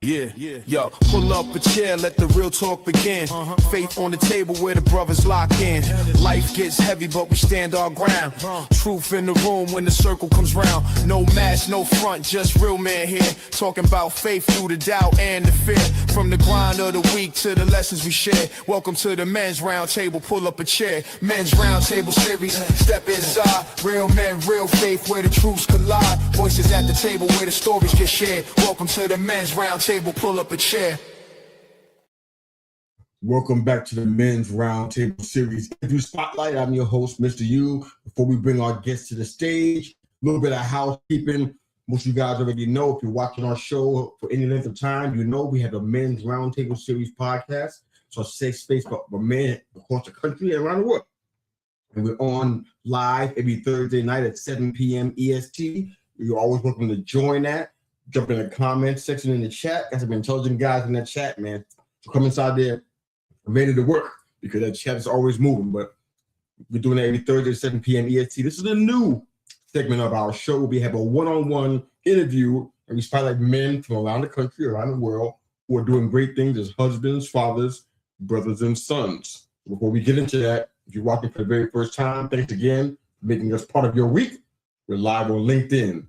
Yo, pull up a chair, let the real talk begin. Faith on the table where the brothers lock in. Life gets heavy, but we stand our ground. Truth in the room when the circle comes round. No mask, no front, just real man here. Talking about faith through the doubt and the fear. From the grind of the week to the lessons we share. Welcome to the men's round table, pull up a chair. Men's round table series, step inside. Real men, real faith, where the truths collide. Voices at the table where the stories get shared. Welcome to the men's round table. Pull up a chair. Welcome back to the Men's Roundtable Series Interview Spotlight. I'm your host, Mr. U. Before we bring our guests to the stage, a little bit of housekeeping. Most of you guys already know, if you're watching our show for any length of time, you know we have a Men's Roundtable Series podcast. So a safe space for men across the country and around the world. And we're on live every Thursday night at 7 p.m. EST. You're always welcome to join that. Jump in the comment section in the chat. Got some intelligent guys in that chat, man. So come inside there, ready to work, because that chat is always moving. But we're doing that every Thursday at 7 p.m. EST. This is a new segment of our show. We have a one-on-one interview, and we spotlight men from around the country, around the world, who are doing great things as husbands, fathers, brothers, and sons. Before we get into that, if you're watching for the very first time, thanks again for making us part of your week. We're live on LinkedIn,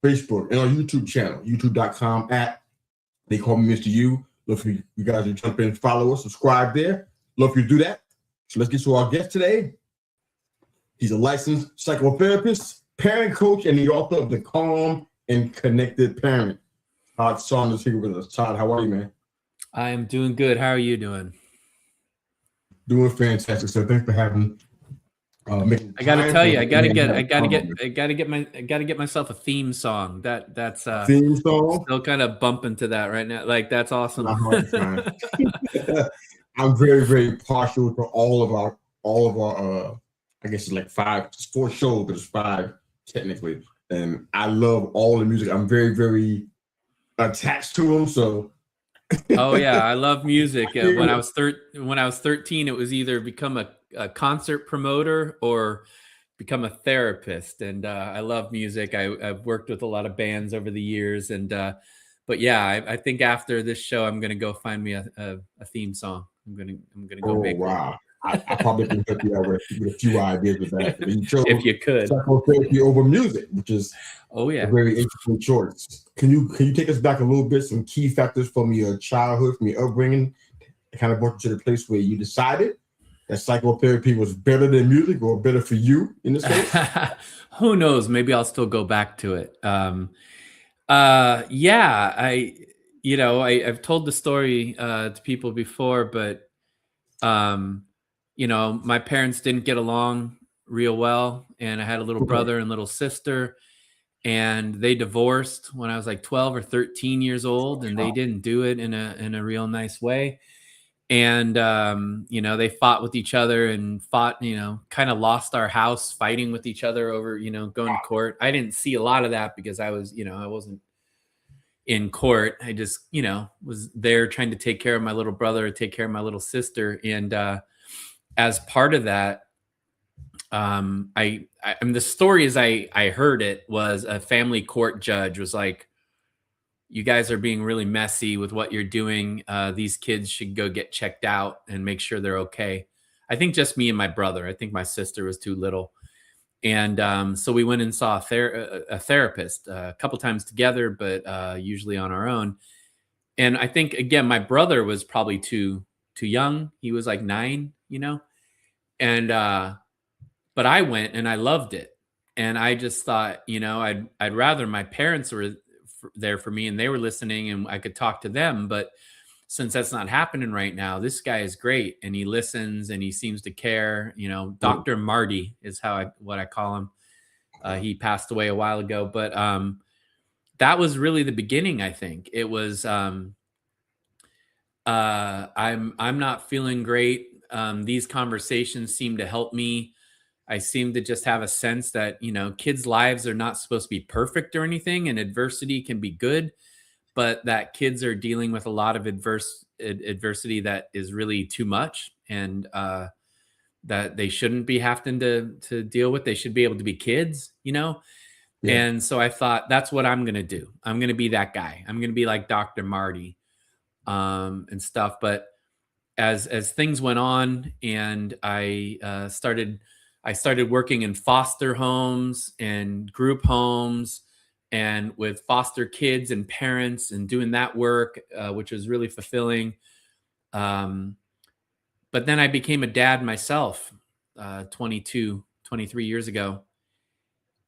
Facebook, and our YouTube channel, youtube.com They Call Me Mr. U. Love for you guys to jump in, follow us, subscribe there. Love for you to do that. So let's get to our guest today. He's a licensed psychotherapist, parent coach, and the author of The Calm and Connected Parent. Todd Sarner is here with us. Todd, how are you, man? I am doing good. How are you doing? Doing fantastic. So thanks for having I got to tell you, I got to get myself a theme song. That's theme song. Still kind of bumping to that right now. Like, that's awesome. I'm very, very partial to all of our I guess it's like four shows, but it's five technically. And I love all the music. I'm very, very attached to them. So oh yeah, I love music. When I was 13, it was either become a concert promoter or become a therapist. And I love music. I've worked with a lot of bands over the years. And but yeah, I think after this show, I'm gonna go find me a theme song. I'm gonna go make one. I probably can help you out with a few ideas with that. If you could. Psychotherapy over music, which is a very interesting choice. Can you take us back a little bit, some key factors from your childhood, from your upbringing, that kind of brought you to the place where you decided that psychotherapy was better than music, or better for you in this case? Who knows? Maybe I'll still go back to it. I've told the story to people before, but my parents didn't get along real well, and I had a little brother and little sister, and they divorced when I was like 12 or 13 years old, and they didn't do it in a real nice way. And they fought with each other and kind of lost our house fighting with each other over, going to court. I didn't see a lot of that because I was, I wasn't in court. I just, was there trying to take care of my little brother, take care of my little sister. And as part of that, the story as I heard it was a family court judge was like, you guys are being really messy with what you're doing. These kids should go get checked out and make sure they're okay. I think just me and my brother. I think my sister was too little. And so we went and saw a therapist a couple times together, but usually on our own. And I think, again, my brother was probably too young. He was like 9, and but I went and I loved it. And I just thought, I'd rather my parents were there for me and they were listening and I could talk to them. But since that's not happening right now, this guy is great and he listens and he seems to care. Dr. Marty is what I call him. He passed away a while ago, but that was really the beginning. I think it was I'm not feeling great. These conversations seem to help me. I seem to just have a sense that, kids' lives are not supposed to be perfect or anything, and adversity can be good, but that kids are dealing with a lot of adversity that is really too much, and that they shouldn't be having to deal with. They should be able to be kids, Yeah. And so I thought, that's what I'm going to do. I'm going to be that guy. I'm going to be like Dr. Marty. and stuff. But as things went on, and I started working in foster homes and group homes, and with foster kids and parents, and doing that work, which was really fulfilling. But then I became a dad myself, 22, 23 years ago.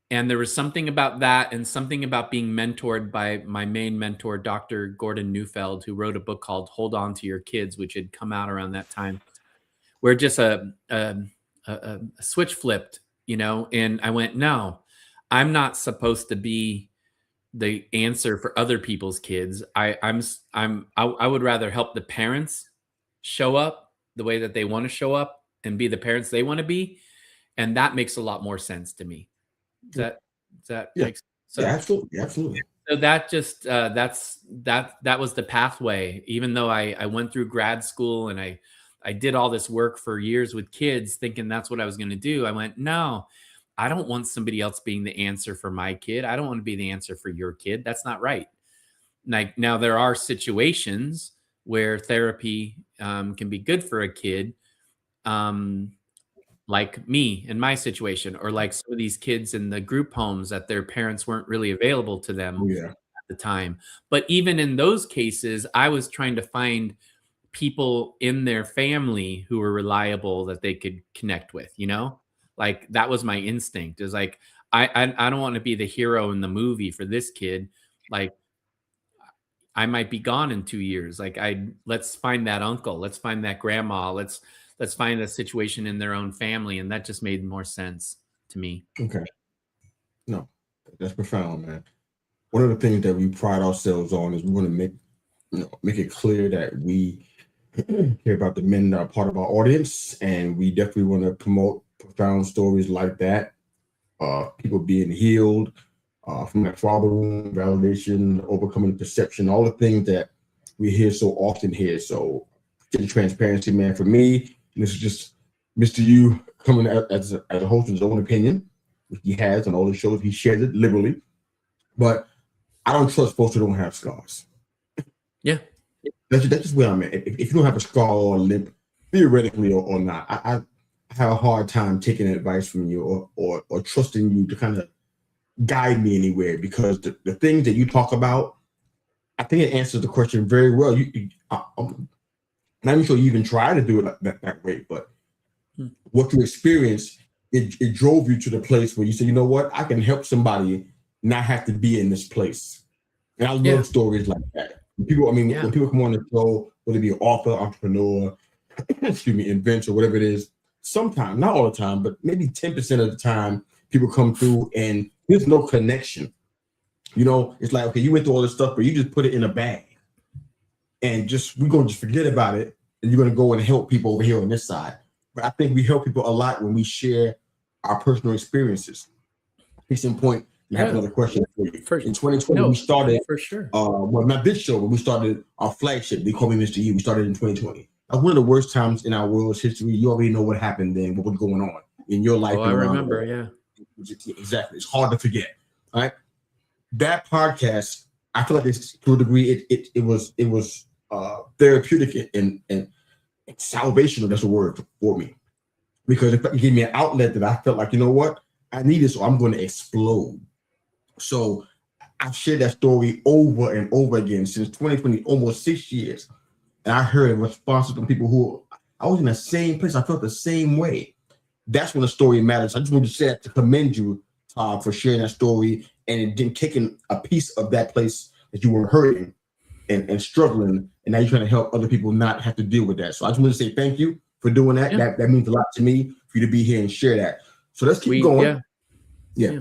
And there was something about that, and something about being mentored by my main mentor, Dr. Gordon Neufeld, who wrote a book called Hold On to Your Kids, which had come out around that time, where just a switch flipped, and I went, no, I'm not supposed to be the answer for other people's kids. I would rather help the parents show up the way that they want to show up and be the parents they want to be. And that makes a lot more sense to me. Does that Yeah. make sense? So, Yeah, absolutely. so that just that was the pathway. Even though I went through grad school and I did all this work for years with kids, thinking that's what I was going to do, I went, no, I don't want somebody else being the answer for my kid. I don't want to be the answer for your kid. That's not right. Like, now there are situations where therapy can be good for a kid, like me in my situation, or like some of these kids in the group homes that their parents weren't really available to them Yeah. at the time. But even in those cases, I was trying to find people in their family who were reliable that they could connect with, like that was my instinct, is like, I don't want to be the hero in the movie for this kid. Like, I might be gone in 2 years. Like, let's find that uncle, let's find that grandma, let's find a situation in their own family. And that just made more sense to me. Okay. No, that's profound, man. One of the things that we pride ourselves on is we want to make it clear that we care about the men that are part of our audience, and we definitely want to promote profound stories like that. People being healed from that father wound, validation, overcoming perception, all the things that we hear so often here. So, getting transparency, man. For me, this is just Mr. U coming as a host of his own opinion, which he has on all the shows. He shares it liberally, but I don't trust folks who don't have scars. Yeah. That's just where I'm at. If you don't have a scar or a limp, theoretically or not, I have a hard time taking advice from you or trusting you to kind of guide me anywhere, because the things that you talk about, I think it answers the question very well. I'm not even sure you even try to do it that way, but what you experienced, it drove you to the place where you said, you know what, I can help somebody not have to be in this place. And I love stories like that. When people come on the show, whether it be an author, entrepreneur, inventor, whatever it is, sometimes, not all the time, but maybe 10% of the time, people come through and there's no connection. It's like, okay, you went through all this stuff, but you just put it in a bag. And we're going to just forget about it. And you're going to go and help people over here on this side. But I think we help people a lot when we share our personal experiences. Case in point, I have another question for you. In 2020, we started, for sure. Well, not this show, but we started our flagship. They call me Mr. U. We started in 2020. That was one of the worst times in our world's history. You already know what happened then, what was going on in your life. Oh, I remember, yeah. Exactly. It's hard to forget. All right. That podcast, I feel like it's, to a degree, it was therapeutic and salvational. That's a word for me, because it gave me an outlet that I felt like, you know what, I need this, or I'm going to explode. So I've shared that story over and over again since 2020, almost 6 years. And I heard responses from people who I was in the same place. I felt the same way. That's when the story matters. I just want to say that to commend you, Todd, for sharing that story and then taking a piece of that place that you were hurting and struggling, and now you're trying to help other people not have to deal with that. So I just want to say thank you for doing that. Yeah. That means a lot to me for you to be here and share that. So let's keep going. Yeah.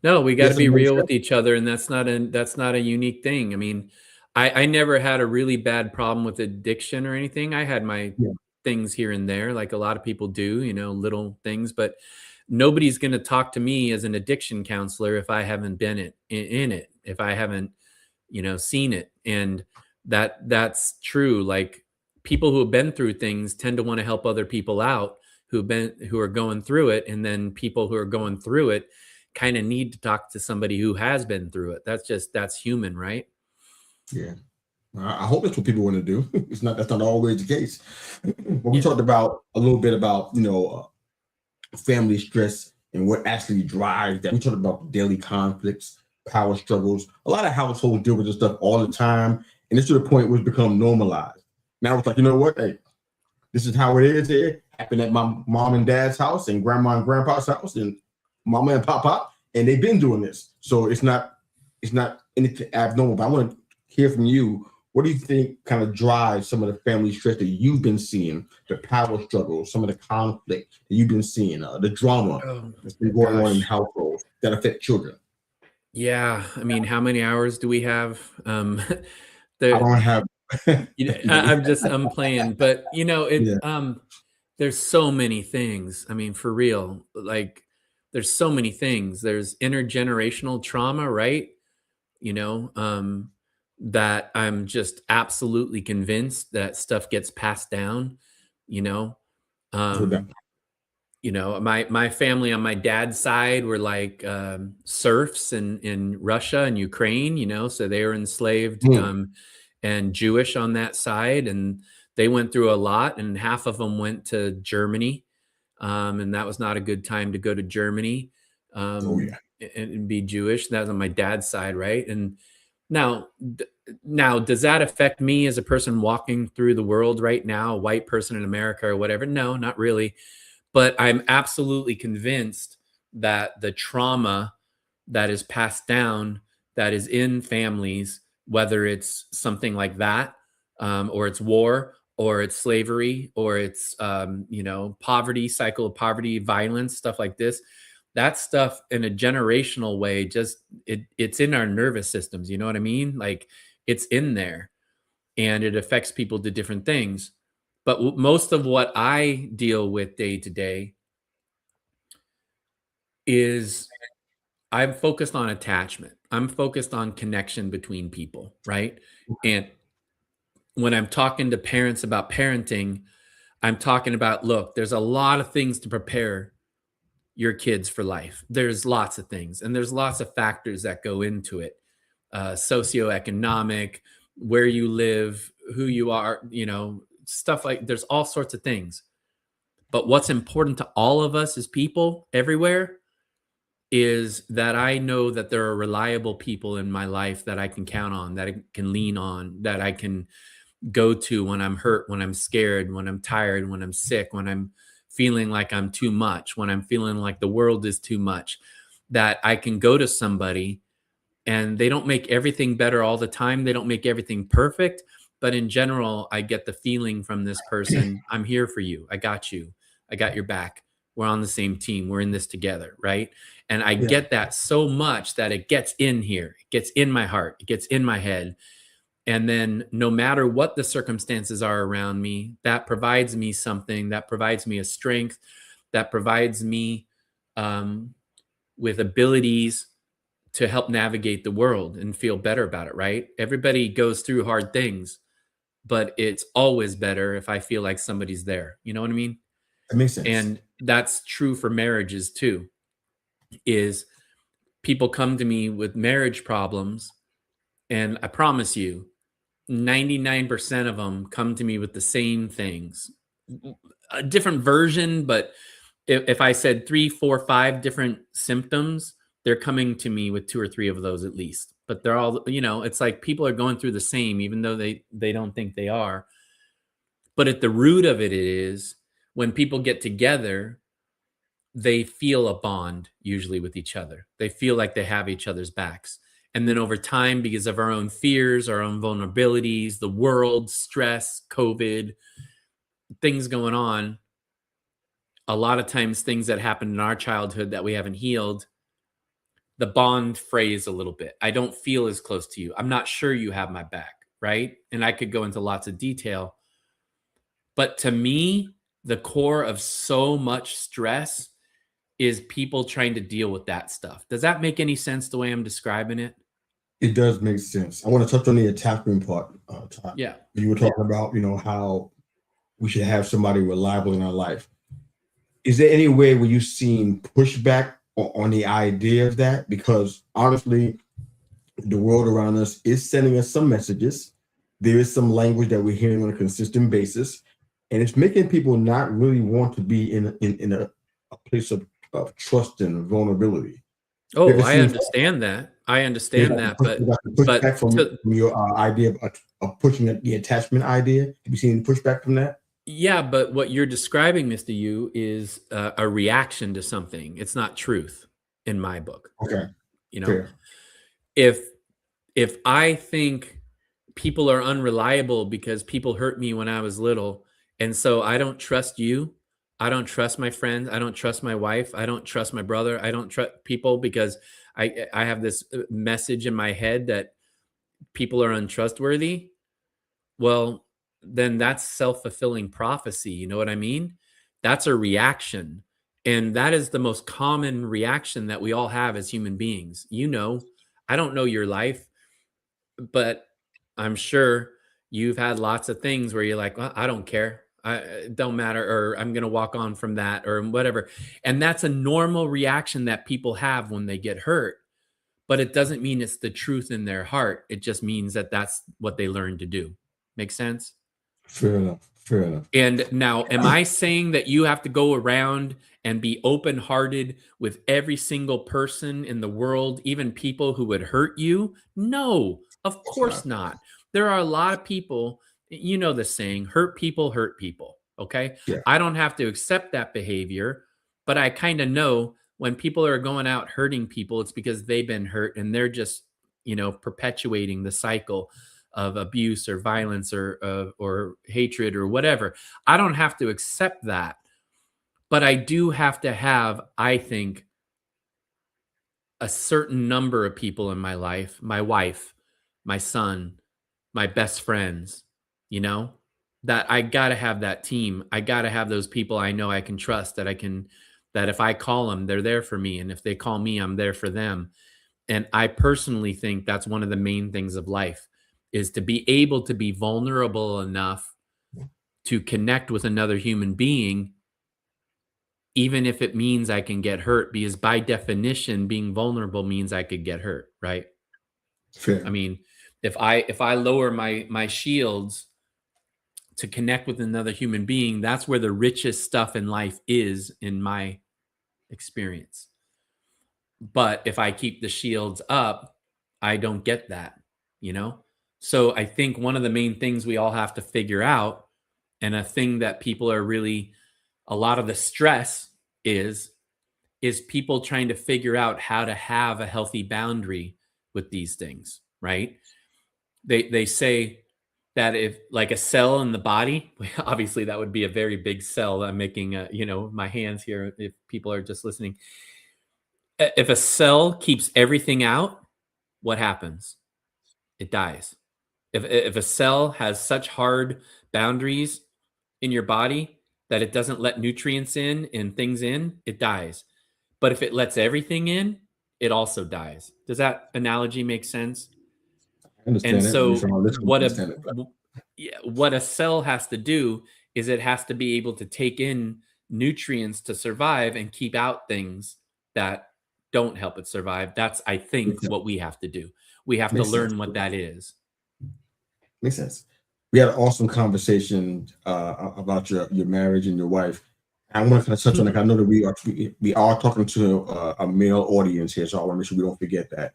No, we got to be real with each other, and that's not a unique thing. I mean, I never had a really bad problem with addiction or anything. I had my things here and there, like a lot of people do, little things, but nobody's going to talk to me as an addiction counselor if I haven't been in it, if I haven't, seen it. And that's true. Like, people who have been through things tend to want to help other people out who are going through it. And then people who are going through it kind of need to talk to somebody who has been through it. That's human, right? Yeah. I hope that's what people want to do. That's not always the case. But we talked about a little bit about, family stress and what actually drives that. We talked about daily conflicts, power struggles. A lot of households deal with this stuff all the time. And it's to the point where it's become normalized. Now it's like, you know what? Hey, this is how it is here. Happened at my mom and dad's house and grandma and grandpa's house and mama and papa. And they've been doing this. So it's not anything abnormal. But I want to hear from you. What do you think kind of drives some of the family stress that you've been seeing, the power struggles, some of the conflict that you've been seeing, the drama that's been going on in households that affect children? Yeah. I mean, how many hours do we have? I don't have. I'm playing, but Yeah. there's so many things. I mean, for real, like there's so many things. There's intergenerational trauma, right? That I'm just absolutely convinced that stuff gets passed down, you know. Um, my family on my dad's side were like serfs in Russia and Ukraine, so they were enslaved, and Jewish on that side, and they went through a lot, and half of them went to Germany, and that was not a good time to go to Germany, Oh yeah. and be Jewish. That was on my dad's side, right? And now, does that affect me as a person walking through the world right now, a white person in America or whatever? No, not really. But I'm absolutely convinced that the trauma that is passed down, that is in families, whether it's something like that, or it's war, or it's slavery, or it's poverty, cycle of poverty, violence, stuff like this. That stuff in a generational way, it's in our nervous systems. You know what I mean? Like it's in there, and it affects people to different things. But most of what I deal with day to day is I'm focused on attachment. I'm focused on connection between people, right? And when I'm talking to parents about parenting, I'm talking about, look, there's a lot of things to prepare your kids for life. There's lots of things, and there's lots of factors that go into it. Socioeconomic, where you live, who you are, stuff like there's all sorts of things. But what's important to all of us as people everywhere is that I know that there are reliable people in my life that I can count on, that I can lean on, that I can go to when I'm hurt, when I'm scared, when I'm tired, when I'm sick, when I'm feeling like I'm too much, when I'm feeling like the world is too much, that I can go to somebody, and they don't make everything better all the time. They don't make everything perfect. But in general, I get the feeling from this person, I'm here for you. I got you. I got your back. We're on the same team. We're in this together, right? And I get that so much that it gets in here. It gets in my heart. It gets in my head. And then no matter what the circumstances are around me, that provides me something, that provides me a strength, that provides me with abilities to help navigate the world and feel better about it, right? Everybody goes through hard things, but it's always better if I feel like somebody's there. You know what I mean? That makes sense. And that's true for marriages too, is people come to me with marriage problems, and I promise you, 99% of them come to me with the same things, a different version. But if I said 3, 4, 5 different symptoms, they're coming to me with 2 or 3 of those at least. But they're all, it's like people are going through the same, even though they don't think they are. But at the root of it is when people get together, they feel a bond usually with each other. They feel like they have each other's backs. And then over time, because of our own fears, our own vulnerabilities, the world, stress, COVID, things going on, a lot of times things that happened in our childhood that we haven't healed, the bond frays a little bit. I don't feel as close to you. I'm not sure you have my back, right? And I could go into lots of detail. But to me, the core of so much stress is people trying to deal with that stuff. Does that make any sense the way I'm describing it? It does make sense. I want to touch on the attachment part, Todd. Yeah. You were talking about, how we should have somebody reliable in our life. Is there any way where you've seen pushback on the idea of that? Because honestly, the world around us is sending us some messages, there is some language that we're hearing on a consistent basis, and it's making people not really want to be in a place of trust and vulnerability. You Oh, ever I seen understand that. I you understand that, got the pushback but from your idea of pushing the attachment idea? Have you seen pushback from that? yeah, but what you're describing, Mr. Yu, is a reaction to something. It's not truth in my book. Okay, You know, fair. if if I think people are unreliable because people hurt me when I was little, and so I don't trust you, I don't trust my friends, I don't trust my wife, I don't trust my brother, I don't trust people because I have this message in my head that people are untrustworthy. Well, then that's self-fulfilling prophecy, you know what I mean? That's a reaction, and that is the most common reaction that we all have as human beings. You know, I don't know your life, but I'm sure you've had lots of things where you're like, "Well, I don't care. It don't matter," or "I'm gonna walk on from that," or whatever, and that's a normal reaction that people have when they get hurt, but it doesn't mean it's the truth in their heart. It just means that that's what they learned to do. Make sense? Fair enough. Fair enough. And now, am I saying that you have to go around and be open hearted with every single person in the world, even people who would hurt you? No, of It's course not. not. There are a lot of people, you know, the saying, hurt people hurt people. Okay. Yeah. I don't have to accept that behavior, but I kind of know when people are going out hurting people, it's because they've been hurt and they're just, you know, perpetuating the cycle of abuse or violence or hatred or whatever. I don't have to accept that, but I do have to have, I think, a certain number of people in my life, my wife, my son, my best friends, you know, that I got to have that team. I got to have those people I know I can trust that if I call them, they're there for me. And if they call me, I'm there for them. And I personally think that's one of the main things of life is to be able to be vulnerable enough to connect with another human being, even if it means I can get hurt, because by definition, being vulnerable means I could get hurt, right? I Fair. mean, if I lower my shields to connect with another human being, that's where the richest stuff in life is, in my experience. But if I keep the shields up, I don't get that, you know? So I think one of the main things we all have to figure out, and a thing that people are really, a lot of the stress is people trying to figure out how to have a healthy boundary with these things, right? They say that if like a cell in the body, obviously that would be a very big cell. I'm making you know, my hands here if people are just listening. If a cell keeps everything out, what happens? It dies. If a cell has such hard boundaries in your body that it doesn't let nutrients in and things in, it dies. But if it lets everything in, it also dies. Does that analogy make sense? I And understand it. I'm sure so our listeners understand it. yeah, what a cell has to do is it has to be able to take in nutrients to survive and keep out things that don't help it survive. That's, I think, Makes sense. what we have to do. We have to Makes sense. learn what that is. Makes sense. We had an awesome conversation about your marriage and your wife. I want to kind of touch on it. I know that we are talking to a male audience here, so I want to make sure we don't forget that.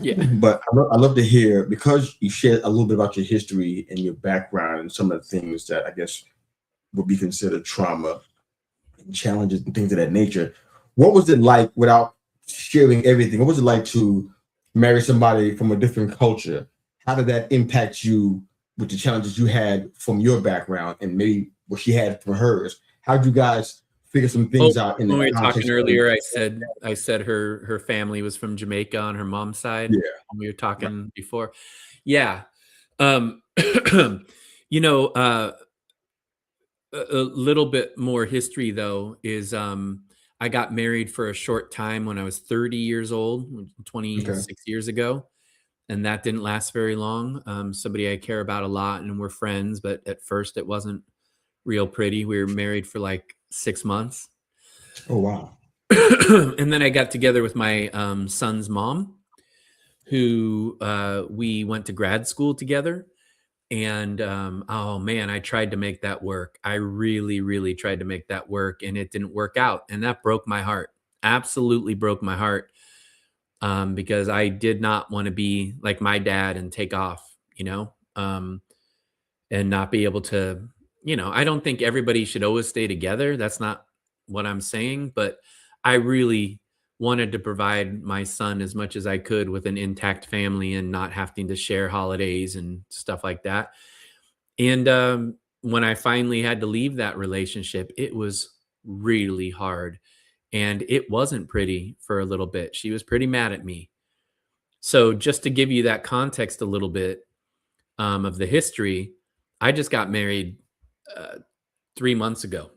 Yeah. But I love to hear, because you shared a little bit about your history and your background and some of the things that I guess would be considered trauma, challenges, and things of that nature. What was it like, without sharing everything? What was it like to marry somebody from a different culture? How did that impact you with the challenges you had from your background and maybe what she had from hers? How did you guys figure some things out in the When we were context talking of- earlier, I said her family was from Jamaica on her mom's side. Yeah. When we were talking before. Yeah. You know, a little bit more history though is I got married for a short time when I was 30 years old, 26 years ago, and that didn't last very long. Somebody I care about a lot and we're friends, but at first it wasn't real pretty. We were married for like 6 months. Oh, wow. And then I got together with my son's mom, who we went to grad school together. And oh man, I tried to make that work. I really, really tried to make that work, and it didn't work out. And that broke my heart. Absolutely broke my heart. Because I did not want to be like my dad and take off, and not be able to, I don't think everybody should always stay together. That's not what I'm saying, but I really wanted to provide my son as much as I could with an intact family and not having to share holidays and stuff like that. And when I finally had to leave that relationship, it was really hard. And it wasn't pretty for a little bit. She was pretty mad at me. So, just to give you that context a little bit of the history, I just got married 3 months ago,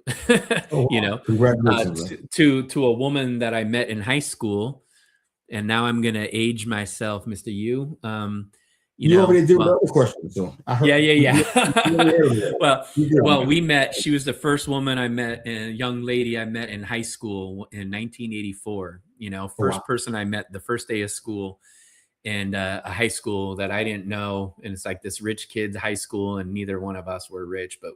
Oh, you wow. know, Congratulations, man. to a woman that I met in high school. And now I'm going to age myself, Mr. Yu. You already did Well, another question, so I heard. yeah, yeah, You already yeah. heard that. well, You did, well, man. we met. She was the first woman I met, a young lady I met in high school in 1984. Oh, First wow. person I met the first day of school, and a high school that I didn't know. And it's like this rich kids high school, and neither one of us were rich, but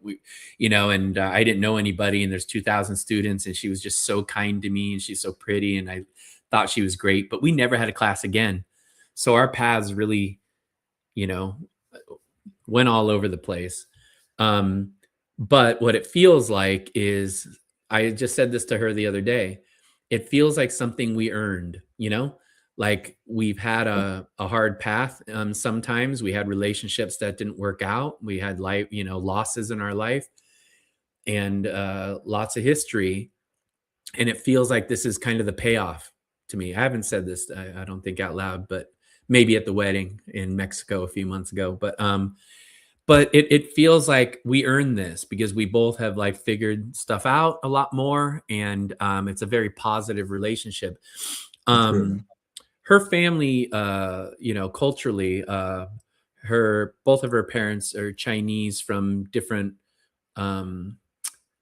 and I didn't know anybody. And there's 2,000 students, and she was just so kind to me, and she's so pretty, and I thought she was great. But we never had a class again, so our paths really, you know, went all over the place. But what it feels like is, I just said this to her the other day, it feels like something we earned, like we've had a hard path. Sometimes we had relationships that didn't work out. We had life, losses in our life, and lots of history. And it feels like this is kind of the payoff to me. I haven't said this, I don't think, out loud, but maybe at the wedding in Mexico a few months ago. But it feels like we earned this because we both have like figured stuff out a lot more, and it's a very positive relationship. That's good, man. Her family, culturally, both of her parents are Chinese from different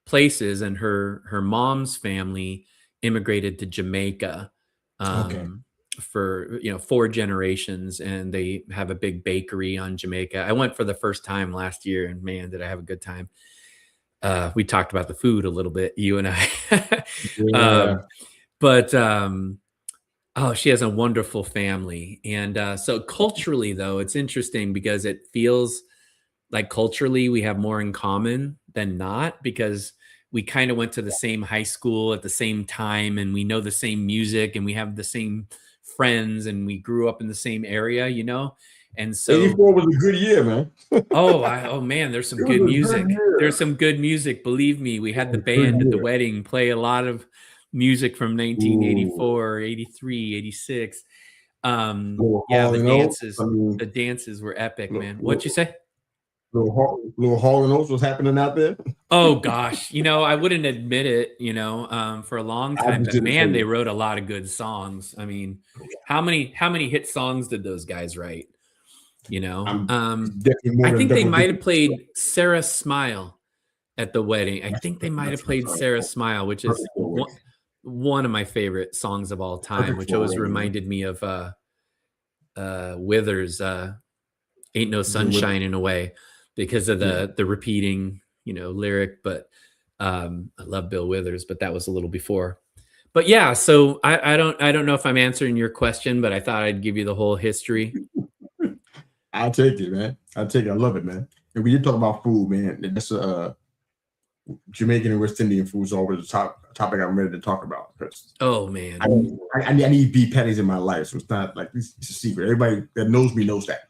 places, and her mom's family immigrated to Jamaica Okay. for 4 generations, and they have a big bakery on Jamaica. I went for the first time last year, and man, did I have a good time. We talked about the food a little bit, you and I. Yeah. But oh, she has a wonderful family. And so culturally, though, it's interesting because it feels like culturally we have more in common than not, because we kind of went to the same high school at the same time, and we know the same music, and we have the same friends, and we grew up in the same area, And so 84 was a good year, man. oh man, there's some It good was a good music. year. There's some good music. Believe me, we had the It was a good band at the year. wedding play a lot of music from Ooh. 1984, 83, 86. Little Yeah, Hall the and Oates. dances, I mean, the dances were epic, man. little, What'd you say? little Hall and Oates was happening out there. Oh gosh, I wouldn't admit it, for a long I time, just but didn't say man, they it. wrote a lot of good songs. I mean, how many hit songs did those guys write? I'm definitely more I than think they double might have digits. played Sarah Smile at the wedding. I think they might have That's played Sarah Smile, which is perfect for it. one of my favorite songs of all time, Perfect which for always it, man. reminded me of Withers, Ain't No Bill Withers. Sunshine in a way, because of Yeah. the repeating, lyric. But I love Bill Withers, but that was a little before. But yeah, so I don't know if I'm answering your question, but I thought I'd give you the whole history. I'll take it, man. I'll take it. I love it, man. And we did talk about food, man. That's Jamaican and West Indian food is always the topic I'm ready to talk about. Oh man. I need beef patties in my life, so it's not like it's a secret. Everybody that knows me knows that.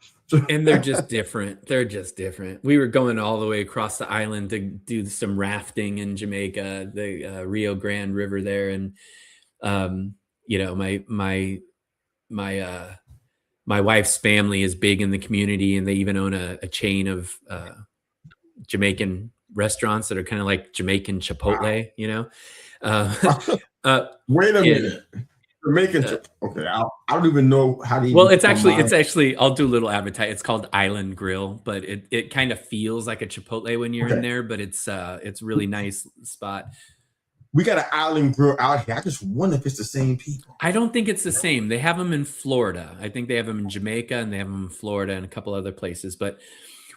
And they're just different. They're just different. We were going all the way across the island to do some rafting in Jamaica, the Rio Grande River there, and my wife's family is big in the community, and they even own a chain of Jamaican restaurants that are kind of like Jamaican Chipotle, Wait a minute. Jamaican. Okay, I don't even know how to. Well, it's actually. I'll do a little advertise. It's called Island Grill, but it kind of feels like a Chipotle when you're in there, but it's really nice spot. We got an Island Grill out here. I just wonder if it's the same people. I don't think it's the same. They have them in Florida. I think they have them in Jamaica, and they have them in Florida and a couple other places. But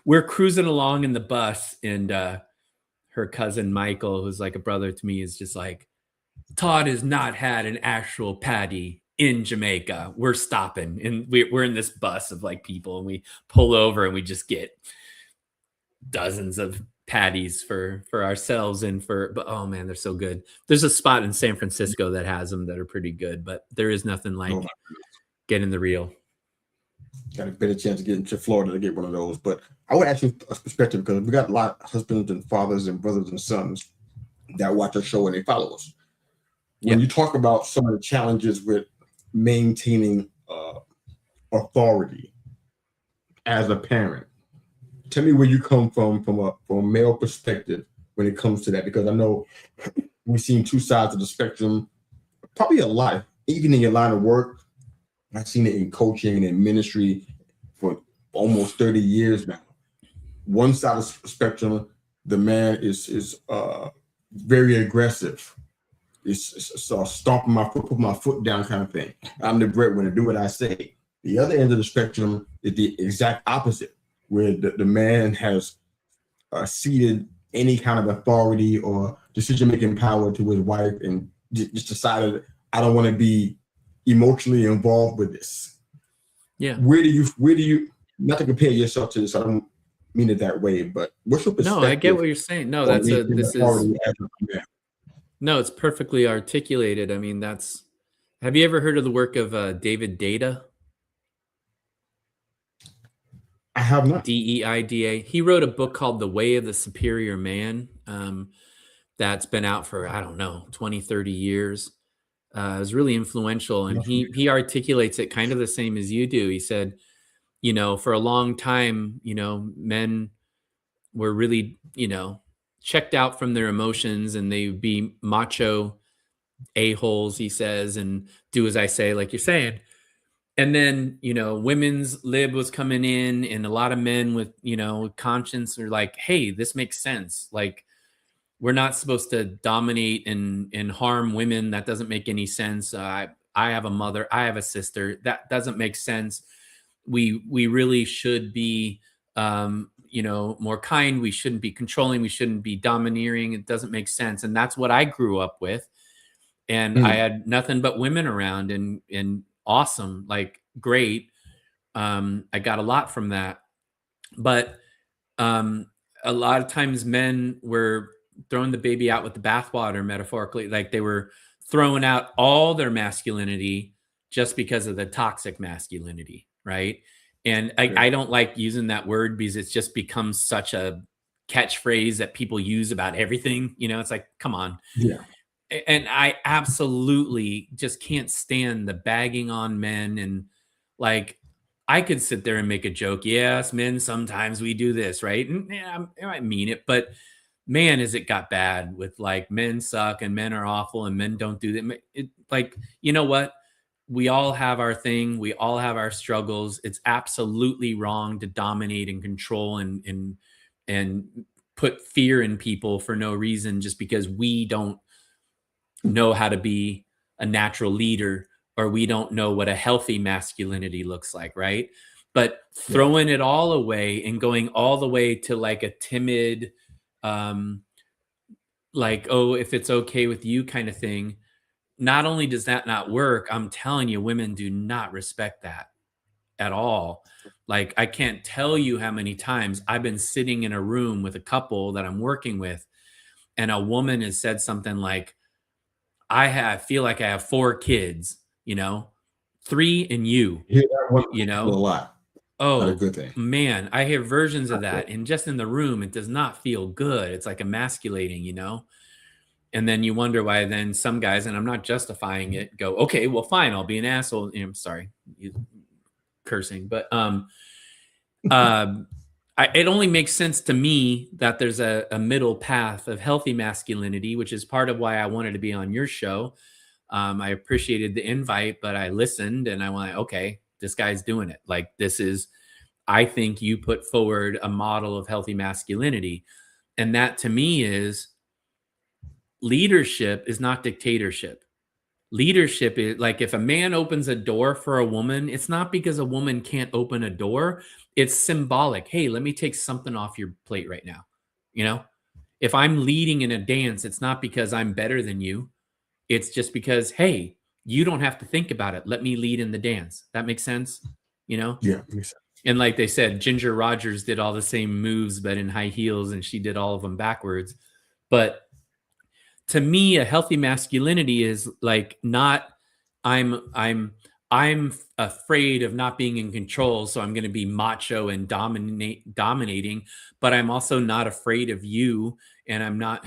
we're cruising along in the bus, and her cousin Michael, who's like a brother to me, is just like, Todd has not had an actual patty in Jamaica. We're stopping. And we're in this bus of like people, and we pull over and we just get dozens of patties for ourselves but oh man, they're so good. There's a spot in San Francisco that has them that are pretty good, but there is nothing like getting the real. Got a better chance to get into Florida to get one of those. But I would ask you a perspective, because we got a lot of husbands and fathers and brothers and sons that watch our show and they follow us. When you talk about some of the challenges with maintaining authority as a parent, tell me where you come from a male perspective when it comes to that, because I know we've seen two sides of the spectrum probably a lot, even in your line of work. I've seen it in coaching and in ministry for almost 30 years now. One side of the spectrum, the man is very aggressive. It's stomping my foot, put my foot down kind of thing. I'm the breadwinner, do what I say. The other end of the spectrum is the exact opposite, where the man has ceded any kind of authority or decision-making power to his wife and just decided, I don't want to be emotionally involved with this. Yeah. Where do you not to compare yourself to this, I don't mean it that way, but what's your perspective? No, I get what you're saying. No, no, it's perfectly articulated. I mean, have you ever heard of the work of David Deida? I have not. Deida. He wrote a book called The Way of the Superior Man. That's been out for, I don't know, 20, 30 years. It was really influential. And he articulates it kind of the same as you do. He said, for a long time, men were really, checked out from their emotions, and they would be macho a-holes, he says, and do as I say, like you're saying. And then, women's lib was coming in, and a lot of men with, conscience are like, hey, this makes sense. Like, we're not supposed to dominate and harm women. That doesn't make any sense. I have a mother. I have a sister. That doesn't make sense. We really should be, more kind. We shouldn't be controlling. We shouldn't be domineering. It doesn't make sense. And that's what I grew up with. And I had nothing but women around, and awesome, like great. I got a lot from that. But a lot of times men were throwing the baby out with the bathwater, metaphorically. Like they were throwing out all their masculinity just because of the toxic masculinity, right? And I don't like using that word because it's just become such a catchphrase that people use about everything. It's like, come on. Yeah. And I absolutely just can't stand the bagging on men. And like, I could sit there and make a joke. Yes, men, sometimes we do this, right? And yeah, I mean it, but man, has it got bad with like men suck and men are awful and men don't do that. Like, you know what? We all have our thing. We all have our struggles. It's absolutely wrong to dominate and control and put fear in people for no reason, just because we don't know how to be a natural leader, or we don't know what a healthy masculinity looks like, right? But throwing it all away and going all the way to like a timid, like, oh, if it's okay with you kind of thing. Not only does that not work, I'm telling you, women do not respect that at all. Like, I can't tell you how many times I've been sitting in a room with a couple that I'm working with, and a woman has said something like, I feel like I have 4 kids, 3 and you, a lot. Oh, not a good thing. Man, I hear versions of that. And just in the room, it does not feel good. It's like emasculating, And then you wonder why then some guys, and I'm not justifying it, go, okay, well, fine, I'll be an asshole. I'm sorry, cursing, but it only makes sense to me that there's a middle path of healthy masculinity, which is part of why I wanted to be on your show. I appreciated the invite, but I listened and I went, okay, this guy's doing it. Like, I think you put forward a model of healthy masculinity. And that to me is, leadership is not dictatorship. leadership is like, if a man opens a door for a woman, it's not because a woman can't open a door. It's symbolic. Hey, let me take something off your plate right now. You know, if I'm leading in a dance, it's not because I'm better than you. It's just because, hey, you don't have to think about it. Let me lead in the dance. That makes sense. You know? Yeah, makes sense. And like they said, Ginger Rogers did all the same moves, but in high heels, and she did all of them backwards. But to me, a healthy masculinity is like, not I'm afraid of not being in control, so I'm going to be macho and dominating, but I'm also not afraid of you, and I'm not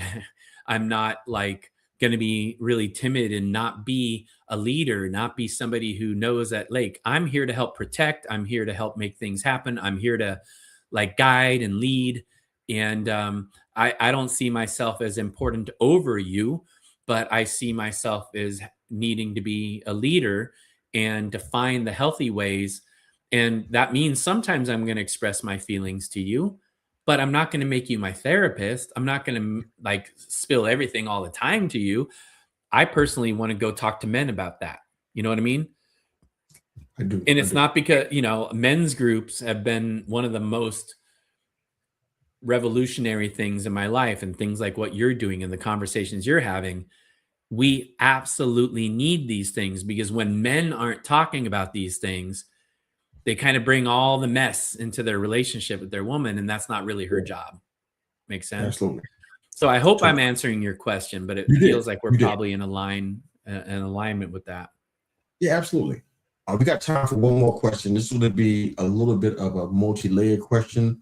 I'm not like going to be really timid and not be a leader, not be somebody who knows that, like, I'm here to help protect, I'm here to help make things happen, I'm here to like guide and lead. And I don't see myself as important over you, but I see myself as needing to be a leader and define the healthy ways. And that means sometimes I'm going to express my feelings to you, but I'm not going to make you my therapist. I'm not going to like spill everything all the time to you. I personally want to go talk to men about that. You know what I mean? I do. And it's not because, you know, men's groups have been one of the most revolutionary things in my life, and things like what you're doing and the conversations you're having. We absolutely need these things, because when men aren't talking about these things, they kind of bring all the mess into their relationship with their woman, and that's not really her job. Makes sense? Absolutely. So I hope Totally. I'm answering your question, but it You feels did. like we're You did. probably in alignment with that. Yeah, absolutely. We got time for one more question. This will be a little bit of a multi-layered question.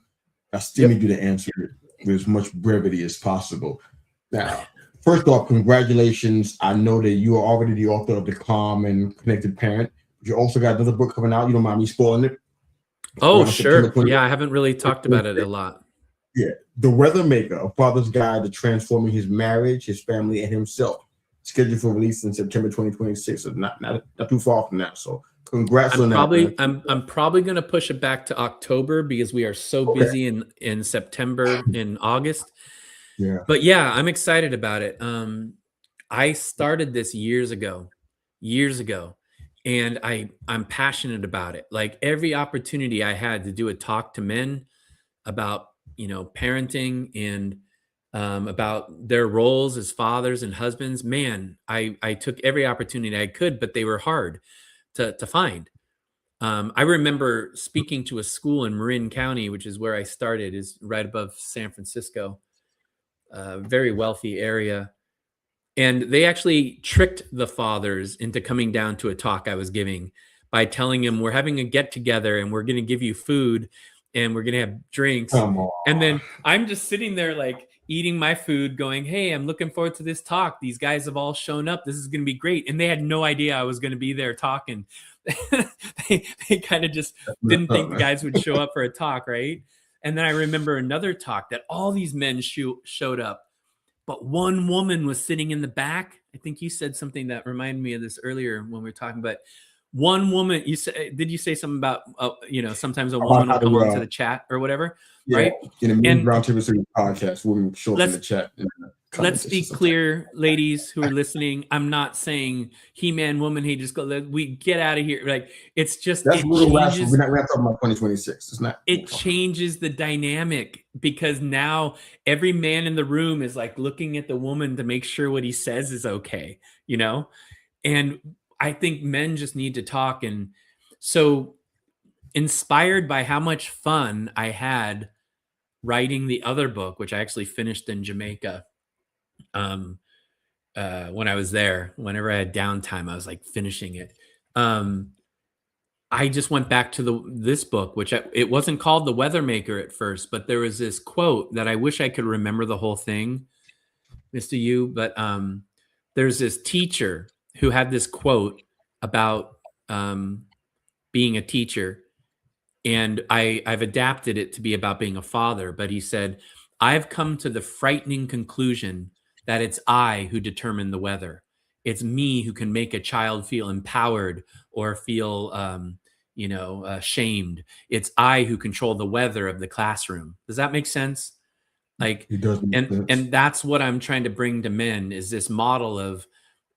I still need you to answer it with as much brevity as possible. Now, first off, congratulations. I know that you are already the author of The Calm and Connected Parent. You also got another book coming out. You don't mind me spoiling it? Oh, sure. Yeah, I haven't really talked about it a lot. Yeah. The Weather Maker, A Father's Guide to Transforming His Marriage, His Family, and Himself. Scheduled for release in September 2026. So not too far from now. So congrats on that. I'm probably going to push it back to October, because we are so busy in September and August. Yeah. But yeah, I'm excited about it. I started this years ago, and I'm passionate about it. Like, every opportunity I had to do a talk to men about, you know, parenting and about their roles as fathers and husbands, man, I took every opportunity I could, but they were hard to find. I remember speaking to a school in Marin County, which is where I started, is right above San Francisco, very wealthy area. And they actually tricked the fathers into coming down to a talk I was giving by telling them, we're having a get together and we're going to give you food and we're going to have drinks. And then I'm just sitting there like eating my food going, hey, I'm looking forward to this talk. These guys have all shown up. This is going to be great. And they had no idea I was going to be there talking. they kind of just didn't think the guys would show up for a talk, right? And then I remember another talk that all these men showed up, but one woman was sitting in the back. I think you said something that reminded me of this earlier when we were talking about one woman. Did you say something about, you know, sometimes a woman will come onto the chat or whatever, right? In a roundtable series podcast, we'll show up in the chat. Let's be clear, ladies who are listening. I'm not saying He-Man, woman, hey, just go. We get out of here. Like, it's just, that's we're not talking about 2026. It's not. It changes the dynamic, because now every man in the room is like looking at the woman to make sure what he says is okay, you know? And I think men just need to talk. And so, inspired by how much fun I had writing the other book, which I actually finished in Jamaica. When I was there, whenever I had downtime, I was like finishing it. I just went back to this book, which it wasn't called The Weather Maker at first, but there was this quote that I wish I could remember the whole thing, Mr. Yu, but there's this teacher who had this quote about being a teacher, and I've adapted it to be about being a father, but he said, I've come to the frightening conclusion that it's I who determine the weather. It's me who can make a child feel empowered or feel, shamed. It's I who control the weather of the classroom. Does that make sense? Like, it does make sense. And that's what I'm trying to bring to men, is this model of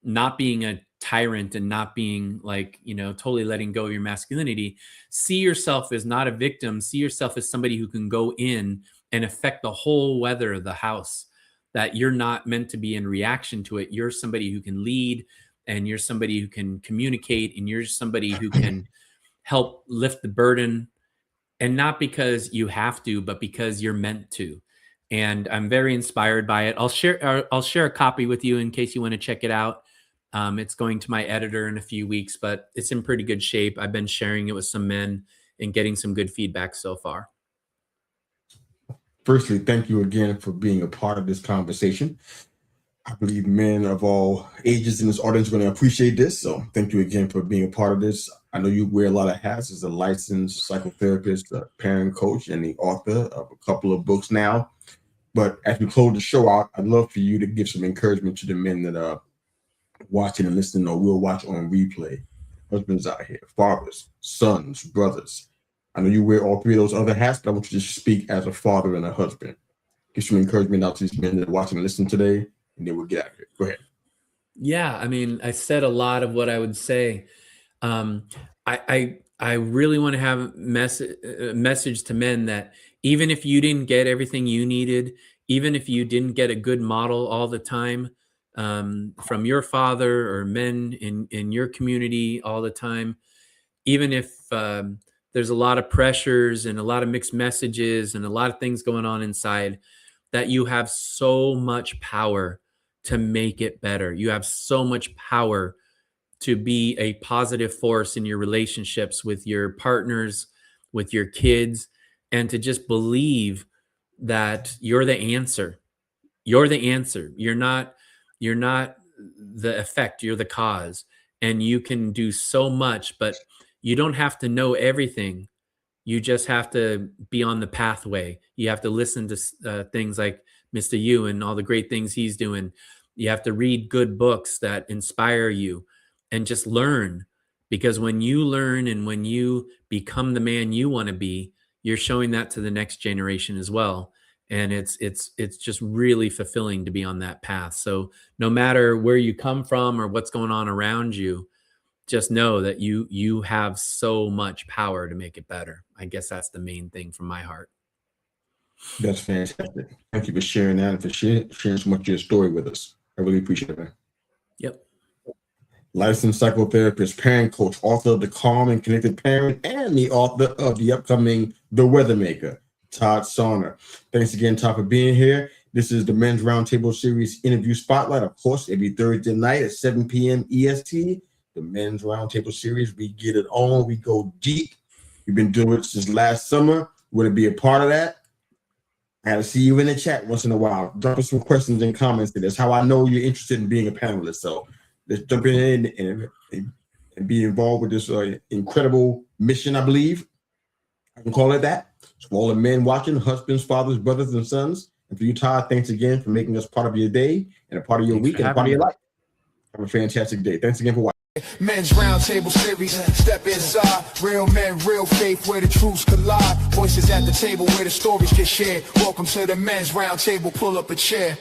not being a tyrant and not being like, totally letting go of your masculinity. See yourself as not a victim. See yourself as somebody who can go in and affect the whole weather of the house, that you're not meant to be in reaction to it. You're somebody who can lead, and you're somebody who can communicate, and you're somebody who can help lift the burden, and not because you have to, but because you're meant to. And I'm very inspired by it. I'll share a copy with you in case you want to check it out. It's going to my editor in a few weeks, but it's in pretty good shape. I've been sharing it with some men and getting some good feedback so far. Firstly, thank you again for being a part of this conversation. I believe men of all ages in this audience are going to appreciate this. So thank you again for being a part of this. I know you wear a lot of hats as a licensed psychotherapist, a parent coach, and the author of a couple of books now. But as we close the show out, I'd love for you to give some encouragement to the men that are watching and listening or will watch on replay. Husbands out here, fathers, sons, brothers. I know you wear all three of those other hats, but I want you to speak as a father and a husband. Give some encouragement out to these men that are watching and listening today, and then we'll get out of here. Go ahead. Yeah, I mean, I said a lot of what I would say. I really want to have a message to men that even if you didn't get everything you needed, even if you didn't get a good model all the time from your father or men in your community all the time, even if there's a lot of pressures and a lot of mixed messages and a lot of things going on inside, that you have so much power to make it better. You have so much power to be a positive force in your relationships with your partners, with your kids, and to just believe that you're the answer. You're the answer. You're not the effect, you're the cause. And you can do so much, but you don't have to know everything. You just have to be on the pathway. You have to listen to things like Mr. Yu and all the great things he's doing. You have to read good books that inspire you and just learn. Because when you learn and when you become the man you want to be, you're showing that to the next generation as well. And it's just really fulfilling to be on that path. So no matter where you come from or what's going on around you, just know that you have so much power to make it better. I guess that's the main thing from my heart. That's fantastic. Thank you for sharing that and for sharing so much of your story with us. I really appreciate it, man. Yep. Licensed psychotherapist, parent coach, author of The Calm and Connected Parent, and the author of the upcoming The Weathermaker, Todd Sarner. Thanks again, Todd, for being here. This is the Men's Roundtable Series Interview Spotlight. Of course, every Thursday night at 7 p.m. EST. The Men's Roundtable Series, we get it on. We go deep. We've been doing it since last summer. Want to be a part of that? I got to see you in the chat once in a while. Drop us some questions and comments to this. How I know you're interested in being a panelist. So let's jump in and be involved with this incredible mission, I believe. I can call it that. So for all the men watching, husbands, fathers, brothers, and sons, and for you, Todd, thanks again for making us part of your day and a part of your week and a part of your life. Have a fantastic day. Thanks again for watching. Men's Roundtable Series, step inside. Real men, real faith, where the truths collide. Voices at the table where the stories get shared. Welcome to the Men's Roundtable, pull up a chair.